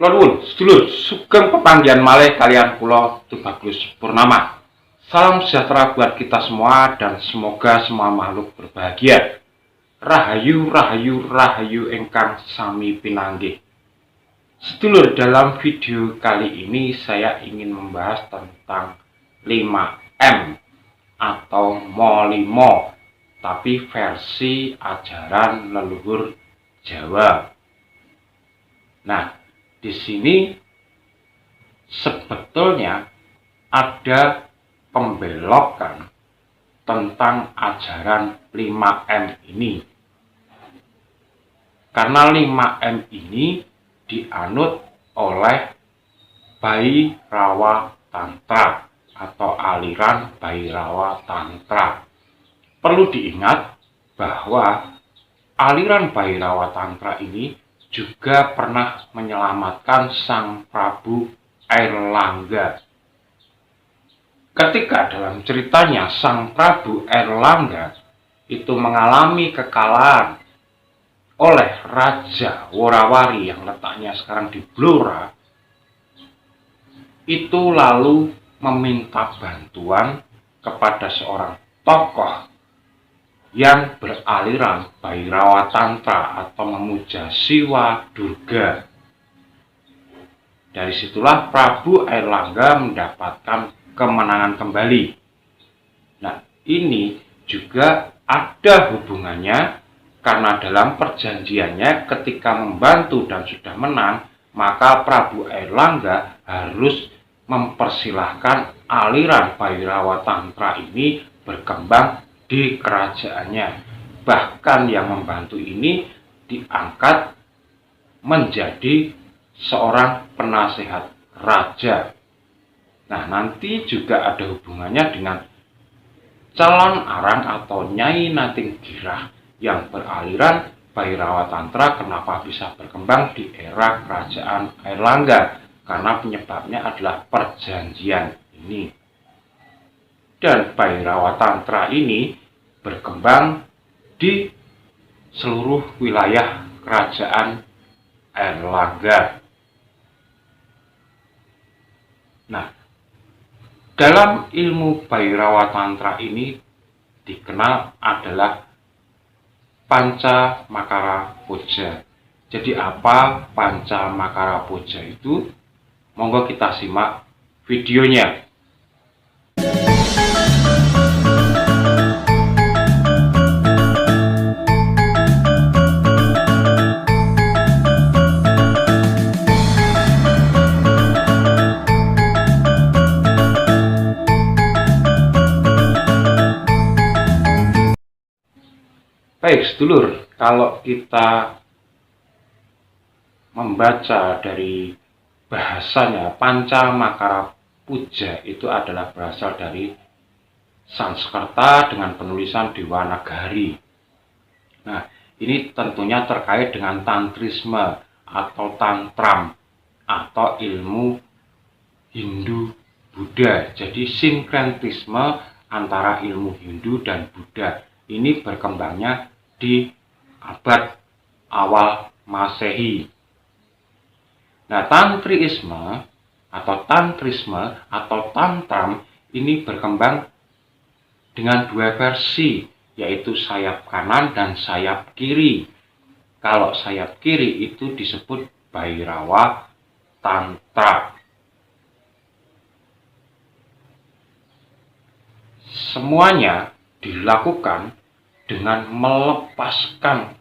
Lorwun, sedulur, sugeng pepanggihan malih kalian kula Tubagus Purnama. Salam sejahtera buat kita semua dan semoga semua makhluk berbahagia. Rahayu, rahayu, rahayu engkang sami pinanggih. Sedulur, dalam video kali ini saya ingin membahas tentang 5M atau Molimo, tapi versi ajaran leluhur Jawa. Nah, di sini sebetulnya ada pembelokan tentang ajaran 5M ini. Karena 5M ini dianut oleh Bhairawa Tantra atau aliran Bhairawa Tantra. Perlu diingat bahwa aliran Bhairawa Tantra ini juga pernah menyelamatkan Sang Prabu Airlangga. Ketika dalam ceritanya Sang Prabu Airlangga itu mengalami kekalahan oleh Raja Worawari yang letaknya sekarang di Blora, itu lalu meminta bantuan kepada seorang tokoh yang beraliran Bhairawa Tantra atau memuja Siwa Durga. Dari situlah Prabu Airlangga mendapatkan kemenangan kembali. Nah, ini juga ada hubungannya karena dalam perjanjiannya ketika membantu dan sudah menang, maka Prabu Airlangga harus mempersilahkan aliran Bhairawa Tantra ini berkembang di kerajaannya. Bahkan yang membantu ini diangkat menjadi seorang penasehat raja. Nah, nanti juga ada hubungannya dengan calon arang atau Nyai Nating Girah yang beraliran Bhairawa Tantra. Kenapa bisa berkembang di era kerajaan Airlangga? Karena penyebabnya adalah perjanjian ini. Dan Bhairawa Tantra ini berkembang di seluruh wilayah kerajaan Airlangga. Nah, dalam ilmu Bhairawa Tantra ini dikenal adalah Panca Makara Puja. Jadi apa Panca Makara Puja itu? Monggo kita simak videonya. Baik, sedulur, kalau kita membaca dari bahasanya, Panca Makara Puja itu adalah berasal dari Sanskerta dengan penulisan Dewanagari. Nah, ini tentunya terkait dengan tantrisme atau tantram atau ilmu Hindu Buddha. Jadi sinkretisme antara ilmu Hindu dan Buddha ini berkembangnya di abad awal Masehi. Nah, tantrisme atau tantram ini berkembang dengan dua versi, yaitu sayap kanan dan sayap kiri. Kalau sayap kiri itu disebut Bhairawa Tantra. Semuanya dilakukan dengan melepaskan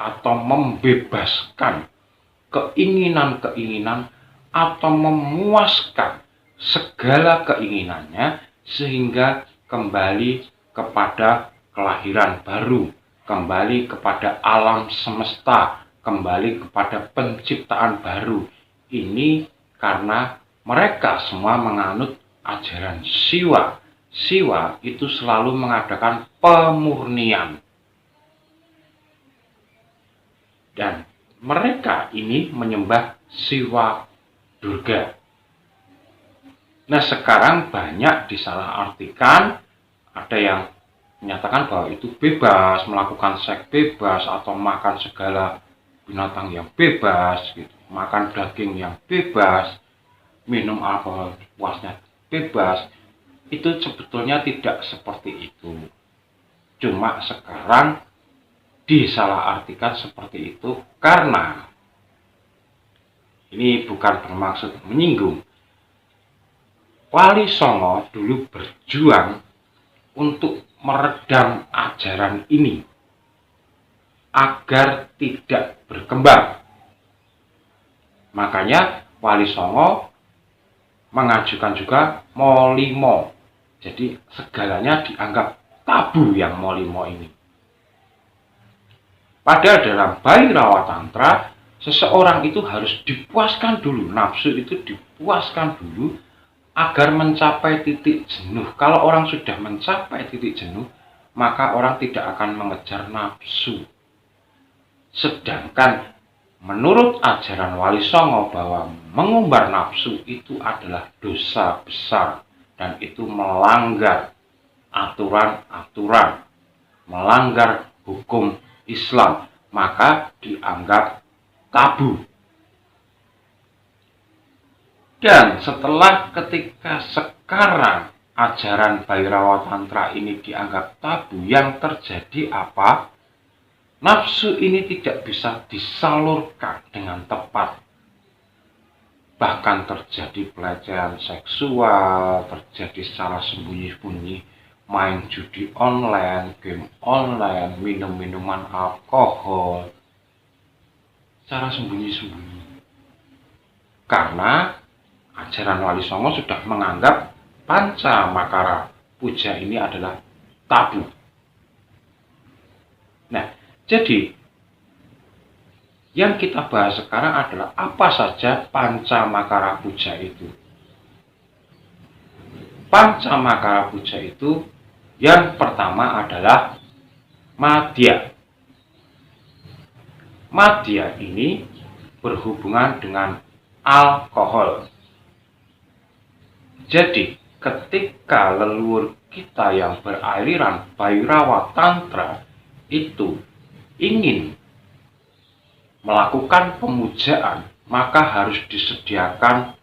atau membebaskan keinginan-keinginan atau memuaskan segala keinginannya sehingga kembali kepada kelahiran baru, kembali kepada alam semesta, kembali kepada penciptaan baru. Ini karena mereka semua menganut ajaran Siwa. Siwa itu selalu mengadakan pemurnian. Dan mereka ini menyembah Siwa Durga. Nah, sekarang banyak disalahartikan. Ada yang menyatakan bahwa itu bebas, melakukan seks bebas, atau makan segala binatang yang bebas gitu. makan daging yang bebas, minum alkohol puasnya bebas, itu sebetulnya tidak seperti itu. Cuma sekarang disalahartikan seperti itu karena ini bukan bermaksud menyinggung. Wali Songo dulu berjuang untuk meredam ajaran ini agar tidak berkembang. Makanya Wali Songo mengajukan juga Molimo. Jadi segalanya dianggap tabu yang Molimo ini. Padahal dalam Bhairawa Tantra, seseorang itu harus dipuaskan dulu, nafsu itu dipuaskan dulu agar mencapai titik jenuh. Kalau orang sudah mencapai titik jenuh, maka orang tidak akan mengejar nafsu. Sedangkan menurut ajaran Wali Songo bahwa mengumbar nafsu itu adalah dosa besar dan itu melanggar aturan-aturan, melanggar hukum Islam, maka dianggap tabu. Dan setelah ketika sekarang ajaran Bhairawa Tantra ini dianggap tabu, yang terjadi apa? Nafsu ini tidak bisa disalurkan dengan tepat. Bahkan terjadi pelecehan seksual, terjadi secara sembunyi-sembunyi, main judi online, game online, minum minuman alkohol, secara sembunyi-sembunyi. Karena ajaran Wali Songo sudah menganggap Panca Makara Puja ini adalah tabu. Nah, jadi yang kita bahas sekarang adalah apa saja Panca Makara Puja itu. Panca Makara Puja itu yang pertama adalah madya. Madya ini berhubungan dengan alkohol. Jadi ketika leluhur kita yang beraliran Bhairawa Tantra itu ingin melakukan pemujaan, maka harus disediakan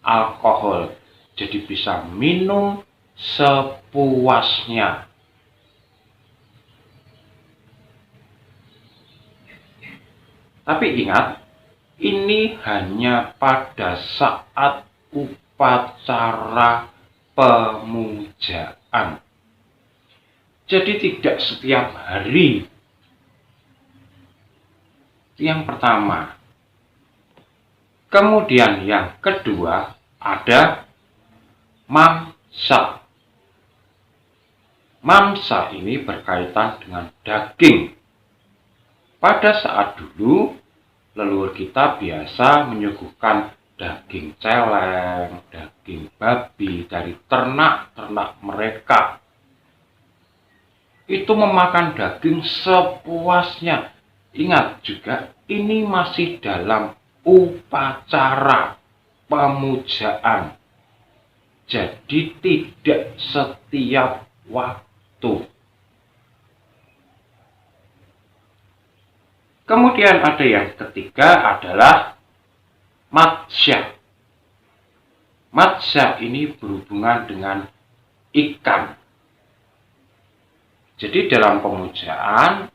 alkohol. Jadi bisa minum sepuasnya. Tapi ingat, ini hanya pada saat upacara pemujaan. Jadi tidak setiap hari. Yang pertama. Kemudian yang kedua ada mamsa. Mamsa ini berkaitan dengan daging. Pada saat dulu, leluhur kita biasa menyuguhkan daging celeng, daging babi dari ternak-ternak mereka. Itu memakan daging sepuasnya. Ingat juga, ini masih dalam upacara pemujaan. Jadi tidak setiap waktu. Kemudian ada yang ketiga adalah matsya. Matsya ini berhubungan dengan ikan. Jadi dalam pemujaan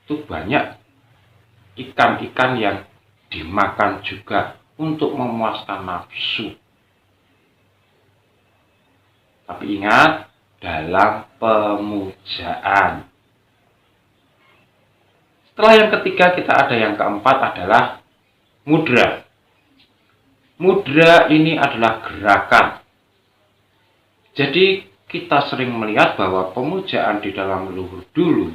itu banyak ikan-ikan yang dimakan juga untuk memuaskan nafsu. Tapi ingat, dalam pemujaan. Setelah yang ketiga, kita ada yang keempat adalah mudra. Mudra ini adalah gerakan. Jadi kita sering melihat bahwa pemujaan di dalam leluhur dulu,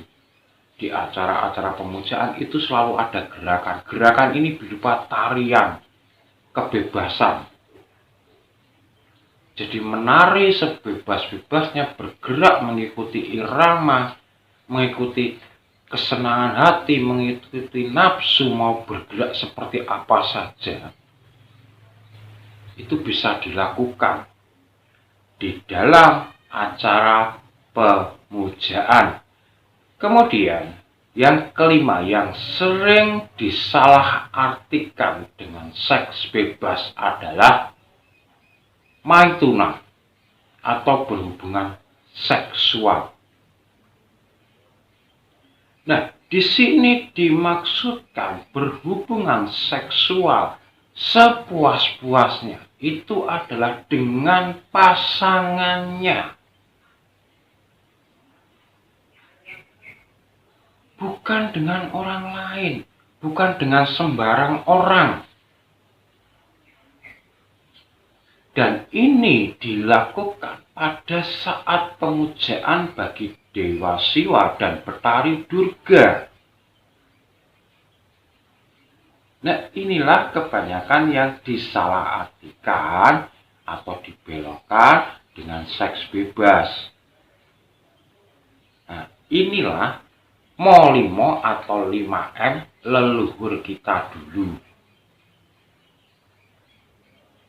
di acara-acara pemujaan itu selalu ada gerakan. Gerakan ini berupa tarian, kebebasan. Jadi menari sebebas-bebasnya, bergerak mengikuti irama, mengikuti kesenangan hati, mengikuti nafsu, mau bergerak seperti apa saja. Itu bisa dilakukan di dalam acara pemujaan. Kemudian Yang kelima, yang sering disalahartikan dengan seks bebas adalah maituna atau berhubungan seksual. Nah, di sini dimaksudkan berhubungan seksual sepuas-puasnya itu adalah dengan pasangannya, bukan dengan orang lain, bukan dengan sembarang orang. Dan ini dilakukan pada saat pemujaan bagi Dewa Siwa dan Betari Durga. Nah, inilah kebanyakan yang disalahartikan atau dibelokkan dengan seks bebas. Nah, inilah Molimo atau 5M leluhur kita dulu.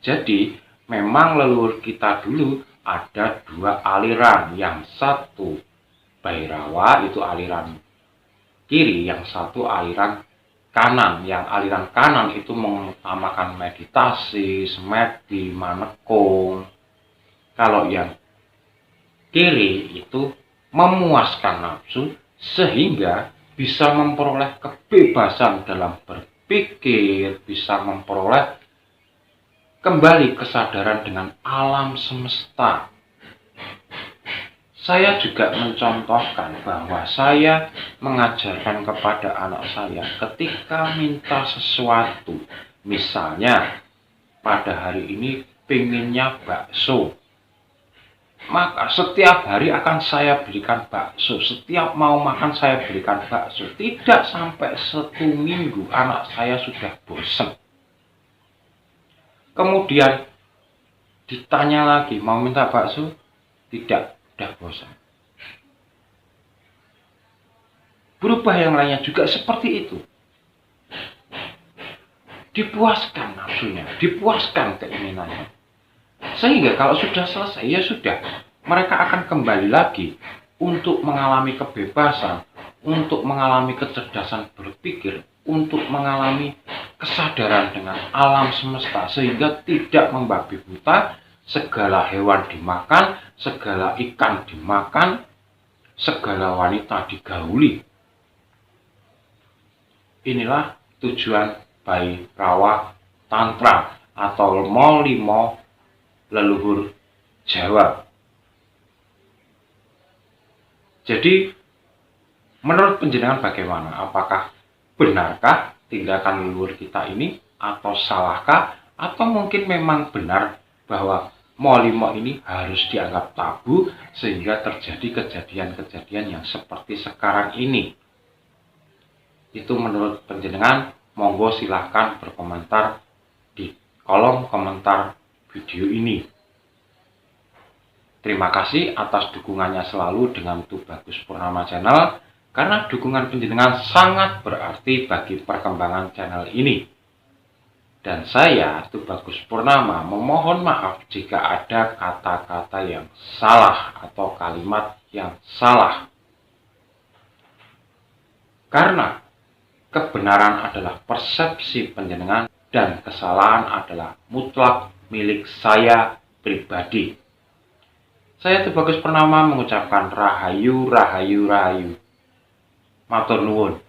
Jadi, memang leluhur kita dulu ada dua aliran. Yang satu Bhairawa, itu aliran kiri, yang satu aliran kanan. Yang aliran kanan itu mengutamakan meditasi, semedi, manekung. Kalau yang kiri itu memuaskan nafsu sehingga bisa memperoleh kebebasan dalam berpikir, bisa memperoleh kembali kesadaran dengan alam semesta. Saya juga mencontohkan bahwa saya mengajarkan kepada anak saya ketika minta sesuatu. Misalnya, pada hari ini pengennya bakso. Maka setiap hari akan saya berikan bakso. Setiap mau makan saya berikan bakso. Tidak sampai 1 minggu anak saya sudah bosan. Kemudian ditanya lagi, mau minta bakso? Tidak, sudah bosan. Berubah yang lainnya juga seperti itu. Dipuaskan nafsunya, dipuaskan keinginannya. Sehingga kalau sudah selesai, ya sudah. Mereka akan kembali lagi untuk mengalami kebebasan, untuk mengalami kecerdasan berpikir, untuk mengalami kesadaran dengan alam semesta. Sehingga tidak membabi buta, segala hewan dimakan, segala ikan dimakan, segala wanita digauli. Inilah tujuan Bhairawa Tantra atau Molimo leluhur Jawa. Jadi, menurut penjenengan bagaimana? Apakah benarkah tindakan leluhur kita ini atau salahkah? Atau mungkin memang benar bahwa Molimo ini harus dianggap tabu sehingga terjadi kejadian-kejadian yang seperti sekarang ini? Itu menurut penjenengan, monggo silahkan berkomentar di kolom komentar video ini. Terima kasih atas dukungannya selalu dengan Tubagus Purnama Channel, karena dukungan penjenengan sangat berarti bagi perkembangan channel ini. Dan saya, Tubagus Purnama, memohon maaf jika ada kata-kata yang salah atau kalimat yang salah. Karena kebenaran adalah persepsi penjenengan dan kesalahan adalah mutlak milik saya pribadi. Saya Tubagus Purnama mengucapkan rahayu, rahayu, rahayu. Matur nuwun.